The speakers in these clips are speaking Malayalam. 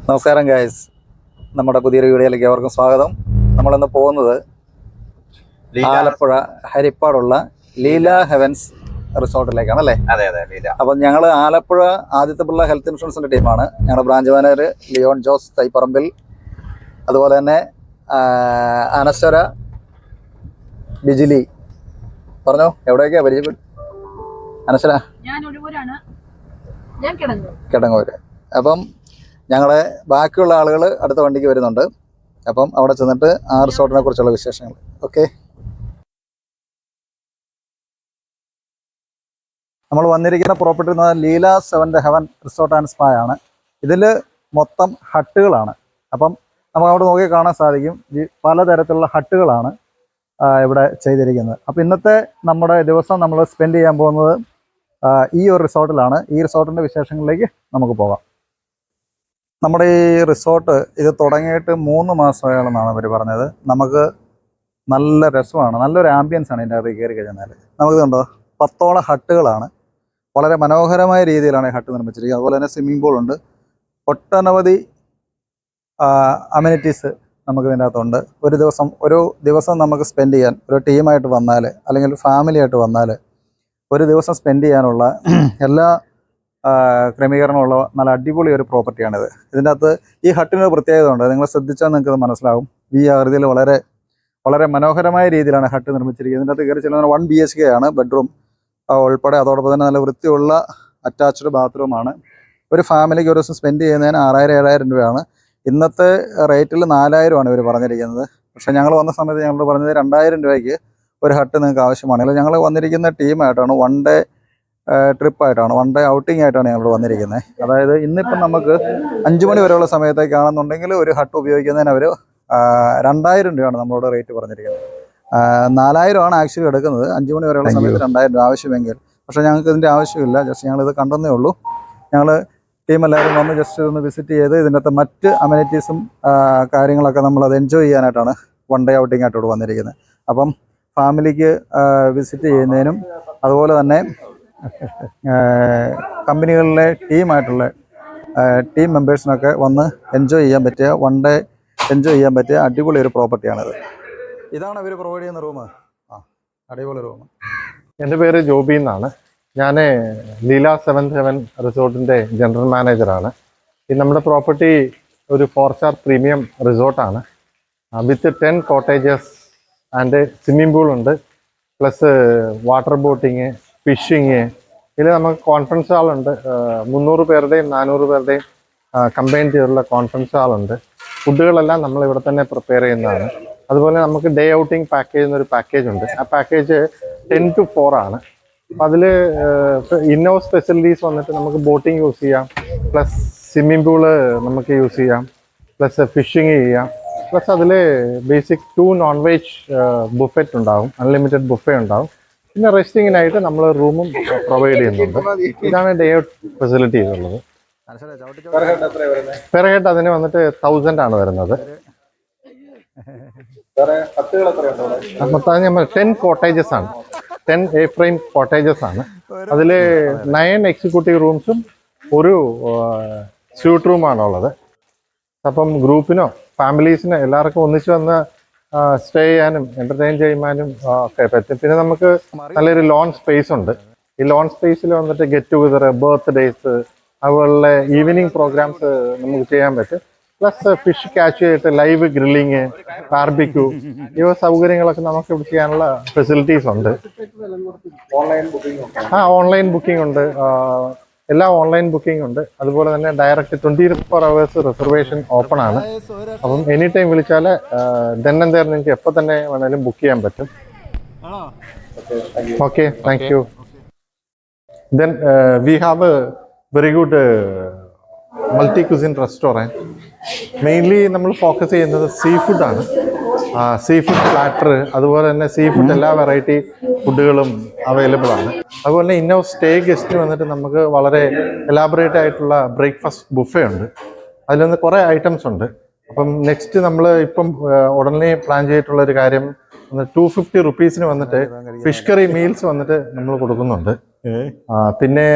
നമസ്കാരം ഗൈസ്, നമ്മുടെ പുതിയൊരു വീഡിയോയിലേക്ക് അവർക്കും സ്വാഗതം. നമ്മളിന്ന് പോകുന്നത് ആലപ്പുഴ ഹരിപ്പാടുള്ള ലീല ഹെവൻസ് റിസോർട്ടിലേക്കാണ് അല്ലേ? അതെ അതെ, ലീല. അപ്പം ഞങ്ങൾ ആലപ്പുഴ ആദിത്യ പിള്ള ഹെൽത്ത് ഇൻഷുറൻസിൻ്റെ ടീമാണ്. ഞങ്ങളുടെ ബ്രാഞ്ച് മാനേജർ ലിയോൺ ജോസ് തൈപ്പറമ്പിൽ, അതുപോലെ തന്നെ അനശ്വര, ബിജിലി. പറഞ്ഞോ, എവിടെയൊക്കെയാണ് പരിചയപ്പെട്ടു? അനശ്വര കിടങ്ങൂര്. അപ്പം ഞങ്ങളെ ബാക്കിയുള്ള ആളുകൾ അടുത്ത വണ്ടിക്ക് വരുന്നുണ്ട്. അപ്പം അവിടെ ചെന്നിട്ട് ആ റിസോർട്ടിനെ കുറിച്ചുള്ള വിശേഷങ്ങൾ. ഓക്കെ, നമ്മൾ വന്നിരിക്കുന്ന പ്രോപ്പർട്ടി എന്ന് പറഞ്ഞാൽ Leela seventh heaven resort and spa ആണ്. ഇതിൽ മൊത്തം ഹട്ടുകളാണ്. അപ്പം നമുക്ക് അവിടെ നോക്കി കാണാൻ സാധിക്കും, പലതരത്തിലുള്ള ഹട്ടുകളാണ് ഇവിടെ ചെയ്തിരിക്കുന്നത്. അപ്പോൾ ഇന്നത്തെ നമ്മുടെ ദിവസം നമ്മൾ സ്പെൻഡ് ചെയ്യാൻ പോകുന്നത് ഈ ഒരു റിസോർട്ടിലാണ്. ഈ റിസോർട്ടിൻ്റെ വിശേഷങ്ങളിലേക്ക് നമുക്ക് പോകാം. നമ്മുടെ ഈ റിസോർട്ട് ഇത് തുടങ്ങിയിട്ട് 3 മാസമായാണെന്നാണ് അവർ പറഞ്ഞത്. നമുക്ക് നല്ല രസമാണ്, നല്ലൊരു ആംബിയൻസ് ആണ് ഇതിൻ്റെ അകത്ത് കയറി കഴിഞ്ഞാൽ. നമുക്ക് കണ്ടോ, 10ഓളം ഹട്ടുകളാണ്. വളരെ മനോഹരമായ രീതിയിലാണ് ഈ ഹട്ട് നിർമ്മിച്ചിരിക്കുന്നത്. അതുപോലെ തന്നെ സ്വിമ്മിംഗ് പൂൾ ഉണ്ട്. ഒട്ടനവധി അമ്യൂണിറ്റീസ് നമുക്ക് ഇതിൻ്റെ അകത്തുണ്ട്. ഒരു ദിവസം നമുക്ക് സ്പെൻഡ് ചെയ്യാൻ, ഒരു ടീമായിട്ട് വന്നാൽ അല്ലെങ്കിൽ ഫാമിലി ആയിട്ട് വന്നാൽ ഒരു ദിവസം സ്പെൻഡ് ചെയ്യാനുള്ള എല്ലാ ക്രമീകരണമുള്ള നല്ല അടിപൊളി ഒരു പ്രോപ്പർട്ടിയാണിത്. ഇതിൻ്റെ അകത്ത് ഈ ഹട്ടിനൊരു പ്രത്യേകത ഉണ്ട്, നിങ്ങൾ ശ്രദ്ധിച്ചാൽ നിങ്ങൾക്കത് മനസ്സിലാവും. ഈ ആകൃതിയിൽ വളരെ വളരെ മനോഹരമായ രീതിയിലാണ് ഹട്ട് നിർമ്മിച്ചിരിക്കുന്നത്. ഇതിൻ്റെ അകത്ത് കയറി ചെല്ലുന്ന 1 BHK ആണ്, ബെഡ്റൂം ഉൾപ്പെടെ. അതോടൊപ്പം തന്നെ നല്ല വൃത്തിയുള്ള അറ്റാച്ച്ഡ് ബാത്റൂമാണ്. ഒരു ഫാമിലിക്ക് ഒരു ദിവസം സ്പെൻഡ് ചെയ്യുന്നതിന് 6000-7000 രൂപയാണ്. ഇന്നത്തെ റേറ്റിൽ 4000 ഇവർ പറഞ്ഞിരിക്കുന്നത്. പക്ഷേ ഞങ്ങൾ വന്ന സമയത്ത് ഞങ്ങളോട് പറഞ്ഞത് 2000 രൂപയ്ക്ക് ഒരു ഹട്ട് നിങ്ങൾക്ക് ആവശ്യമാണെങ്കിൽ. ഞങ്ങൾ വന്നിരിക്കുന്ന ടീമായിട്ടാണ്, 1 ഡേ ട്രിപ്പായിട്ടാണ്, 1 ഡേ ഔട്ടിംഗ് ആയിട്ടാണ് ഞങ്ങൾ വന്നിരിക്കുന്നത്. അതായത് ഇന്നിപ്പം നമുക്ക് 5 മണി വരെയുള്ള സമയത്തേക്കാണെന്നുണ്ടെങ്കിൽ ഒരു ഹട്ട് ഉപയോഗിക്കുന്നതിന് അവർ 2000 രൂപയാണ് നമ്മളോട് റേറ്റ് പറഞ്ഞിരിക്കുന്നത്. 4000 ആക്ച്വലി എടുക്കുന്നത്. 5 മണി വരെയുള്ള സമയത്ത് 2000 രൂപ ആവശ്യമെങ്കിൽ. പക്ഷേ ഞങ്ങൾക്ക് ഇതിൻ്റെ ആവശ്യമില്ല, ജസ്റ്റ് ഞങ്ങളിത് കണ്ടെന്നേ ഉള്ളൂ. ഞങ്ങൾ ടീം എല്ലാവരും വന്ന് ജസ്റ്റ് ഒന്ന് വിസിറ്റ് ചെയ്ത് ഇതിൻ്റെ അകത്ത് മറ്റ് അമ്യൂണിറ്റീസും കാര്യങ്ങളൊക്കെ നമ്മളത് എൻജോയ് ചെയ്യാനായിട്ടാണ് 1 ഡേ ഔട്ടിംഗ് ആയിട്ടോട് വന്നിരിക്കുന്നത്. അപ്പം ഫാമിലിക്ക് വിസിറ്റ് ചെയ്യുന്നതിനും അതുപോലെ തന്നെ കമ്പനികളിലെ ടീമായിട്ടുള്ള ടീം മെമ്പേഴ്സിനൊക്കെ വന്ന് എൻജോയ് ചെയ്യാൻ പറ്റിയ, 1 ഡേ എൻജോയ് ചെയ്യാൻ പറ്റിയ അടിപൊളി ഒരു പ്രോപ്പർട്ടിയാണിത്. ഇതാണ് അവർ പ്രൊവൈഡ് ചെയ്യുന്ന റൂം. അടിപൊളി റൂം. എൻ്റെ പേര് ജോബി എന്നാണ്. ഞാൻ ലീല 7th ഹെവൻ റിസോർട്ടിൻ്റെ ജനറൽ മാനേജറാണ്. ഈ നമ്മുടെ പ്രോപ്പർട്ടി ഒരു 4-സ്റ്റാർ പ്രീമിയം റിസോർട്ടാണ്. With 10 cottages and swimming pool ഉണ്ട്, പ്ലസ് വാട്ടർ ബോട്ടിങ്, ഫിഷിങ്. ഇതിൽ നമുക്ക് കോൺഫറൻസ് ഹാളുണ്ട്. 300 പേരുടെയും 400 പേരുടെയും കമ്പൈൻ ചെയ്തിട്ടുള്ള കോൺഫറൻസ് ഹാളുണ്ട്. ഫുഡുകളെല്ലാം നമ്മൾ ഇവിടെ തന്നെ പ്രിപ്പയർ ചെയ്യുന്നതാണ്. അതുപോലെ നമുക്ക് ഡേ ഔട്ടിംഗ് പാക്കേജ് എന്നൊരു പാക്കേജ് ഉണ്ട്. ആ പാക്കേജ് 10 to 4 ആണ്. അപ്പം അതിൽ ഇൻഹൗസ് ഫെസിലിറ്റീസ് വന്നിട്ട് നമുക്ക് ബോട്ടിങ് യൂസ് ചെയ്യാം, പ്ലസ് സ്വിമ്മിംഗ് പൂള് നമുക്ക് യൂസ് ചെയ്യാം, പ്ലസ് ഫിഷിങ് ചെയ്യാം, പ്ലസ് അതിൽ ബേസിക് 2 നോൺ-വെജ് ബുഫറ്റ് ഉണ്ടാവും, അൺലിമിറ്റഡ് ബുഫേ ഉണ്ടാവും. പിന്നെ റെസ്റ്റിങ്ങിനായിട്ട് നമ്മൾ റൂമും പ്രൊവൈഡ് ചെയ്യുന്നുണ്ട്. ഇതാണ് ഡേ ഔട്ട് ഫെസിലിറ്റീസ് ഉള്ളത്. പെർ ഹെഡ് അതിന് വന്നിട്ട് 1000 ആണ് വരുന്നത്. മൊത്തം നമ്മൾ 10 കോട്ടേജസ് ആണ്, 10 A-frame കോട്ടേജസ് ആണ്. അതിൽ 9 എക്സിക്യൂട്ടീവ് റൂംസും ഒരു സ്യൂട്ട് റൂമാണുള്ളത്. അപ്പം ഗ്രൂപ്പിനോ ഫാമിലീസിനോ എല്ലാവർക്കും ഒന്നിച്ച് വന്ന് സ്റ്റേ ചെയ്യാനും എൻ്റർടൈൻ ചെയ്യാനും ഒക്കെ പറ്റും. പിന്നെ നമുക്ക് നല്ലൊരു ലോൺ സ്പേസ് ഉണ്ട്. ഈ ലോൺ സ്പേസിൽ വന്നിട്ട് ഗെറ്റ് ടുഗദർ, ബർത്ത്ഡേസ്, അതുപോലെ ഈവനിങ് പ്രോഗ്രാംസ് നമുക്ക് ചെയ്യാൻ പറ്റും. പ്ലസ് ഫിഷ് ക്യാച്ച് ചെയ്തിട്ട് ലൈവ് ഗ്രില്ലിങ്, ബാർബിക്യൂ, ഇവ സൗകര്യങ്ങളൊക്കെ നമുക്ക് ഇവിടെ ചെയ്യാനുള്ള ഫെസിലിറ്റീസ് ഉണ്ട്. ഓൺലൈൻ ബുക്കിംഗ് ഉണ്ട്, എല്ലാ ഓൺലൈൻ ബുക്കിംഗ് ഉണ്ട്. അതുപോലെ തന്നെ ഡയറക്റ്റ് 24 hours റിസർവേഷൻ ഓപ്പൺ ആണ്. അപ്പം എനി ടൈം വിളിച്ചാൽ ദെൻ നിങ്ങൾക്ക് എപ്പോൾ തന്നെ വേണമെങ്കിലും ബുക്ക് ചെയ്യാൻ പറ്റും. Okay, thank you. Then we have A very good multi cuisine restaurant. Mainly നമ്മൾ ഫോക്കസ് ചെയ്യുന്നത് സീ ഫുഡാണ്. സീ ഫുഡ് പ്ലാറ്റർ, അതുപോലെ തന്നെ സീ ഫുഡ് എല്ലാ വെറൈറ്റി ഫുഡുകളും അവൈലബിൾ ആണ്. അതുപോലെ തന്നെ ഇന്നൗസ് സ്റ്റേ ഗസ്റ്റിന് വന്നിട്ട് നമുക്ക് വളരെ എലാബറേറ്റ് ആയിട്ടുള്ള ബ്രേക്ക്ഫാസ്റ്റ് ബുഫേ ഉണ്ട്. അതിൽ നിന്ന് കുറേ ഐറ്റംസ് ഉണ്ട്. അപ്പം നെക്സ്റ്റ് നമ്മൾ ഇപ്പം ഉടനെ പ്ലാൻ ചെയ്തിട്ടുള്ളൊരു കാര്യം 250 rupees വന്നിട്ട് ഫിഷ് കറി മീൽസ് വന്നിട്ട് നമ്മൾ കൊടുക്കുന്നുണ്ട്. പിന്നെ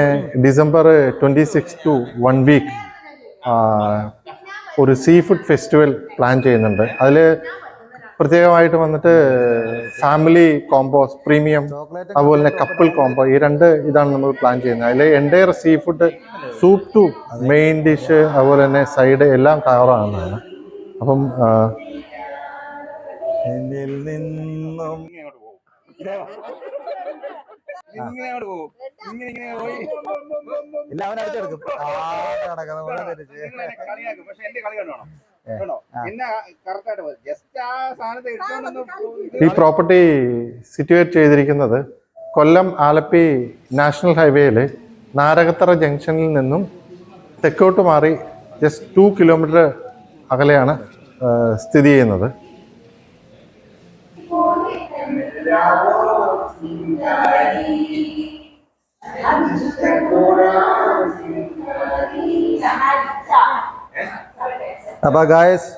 December 26 to 1 week ഒരു സീ ഫുഡ് ഫെസ്റ്റിവൽ പ്ലാൻ ചെയ്യുന്നുണ്ട്. അതിൽ പ്രത്യേകമായിട്ട് വന്നിട്ട് ഫാമിലി കോംബോസ്, പ്രീമിയം, അതുപോലെ തന്നെ കപ്പിൾ കോംബോ, ഈ രണ്ട് ഇതാണ് നമ്മൾ പ്ലാൻ ചെയ്യുന്നത്. അതിൽ entire sea food soup to main dish അതുപോലെ തന്നെ സൈഡ് എല്ലാം കവറാകുന്നതാണ്. അപ്പം എന്നിൽ നിന്നും ഇല്ല, അവൻ അടിച്ചെടുക്കും. ഈ പ്രോപ്പർട്ടി സിറ്റുവേറ്റ് ചെയ്തിരിക്കുന്നത് കൊല്ലം ആലപ്പി നാഷണൽ ഹൈവേയിൽ നാരകത്തറ ജംഗ്ഷനിൽ നിന്നും തെക്കോട്ട് മാറി ജസ്റ്റ് 2 കിലോമീറ്റർ അകലെയാണ് സ്ഥിതി ചെയ്യുന്നത്. അപ്പോൾ ഗായ്സ്,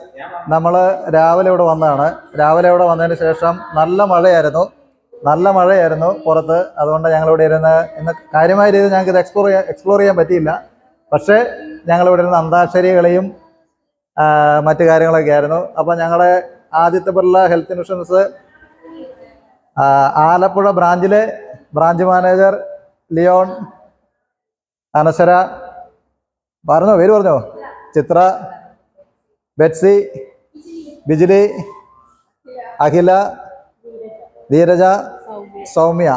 നമ്മൾ രാവിലെ ഇവിടെ വന്നതാണ്. രാവിലെ ഇവിടെ വന്നതിന് ശേഷം നല്ല മഴയായിരുന്നു പുറത്ത്. അതുകൊണ്ട് ഞങ്ങളിവിടെ ഇരുന്ന് ഇന്ന് കാര്യമായ രീതിയിൽ ഞങ്ങൾക്ക് ഇത് എക്സ്പ്ലോർ ചെയ്യാൻ പറ്റിയില്ല. പക്ഷേ ഞങ്ങളിവിടെ ഇരുന്ന് അന്താക്ഷരി കളിയും മറ്റു കാര്യങ്ങളൊക്കെ ആയിരുന്നു. അപ്പോൾ ഞങ്ങളുടെ ആദിത്യ ബിർള ഹെൽത്ത് ഇൻഷുറൻസ് ആലപ്പുഴ ബ്രാഞ്ചിലെ ബ്രാഞ്ച് മാനേജർ ലിയോൺ, അനശ്വര, പേര് പറഞ്ഞോ, ചിത്ര, ബെറ്റ്സി, ബിജിലി, അഖില, ധീരജ, സൗമ്യ.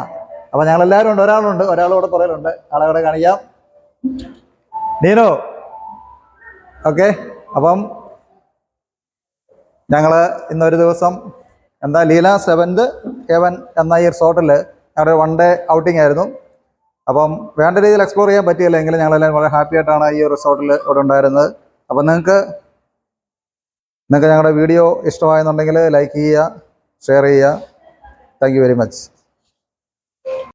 അപ്പം ഞങ്ങളെല്ലാവരും ഉണ്ട്. ഒരാളിവിടെ പുറകിലുണ്ട്. ആളവിടെ കാണിക്കാം, നീനു. ഓക്കെ, അപ്പം ഞങ്ങൾ ഇന്നൊരു ദിവസം ലീല 7th ഹെവൻ എന്ന ഈ റിസോർട്ടിൽ ഞങ്ങളുടെ 1 ഡേ ഔട്ടിംഗ് ആയിരുന്നു. അപ്പം വേണ്ട രീതിയിൽ എക്സ്പ്ലോർ ചെയ്യാൻ പറ്റിയില്ല എങ്കിലും ഞങ്ങളെല്ലാം വളരെ ഹാപ്പി ആയിട്ടാണ് ഈ റിസോർട്ടിൽ ഇവിടെ ഉണ്ടായിരുന്നത്. അപ്പം നിങ്ങൾക്ക് ഞങ്ങളുടെ വീഡിയോ ഇഷ്ടമായെന്നുണ്ടെങ്കിൽ ലൈക്ക് ചെയ്യുക, ഷെയർ ചെയ്യുക. Thank you very much.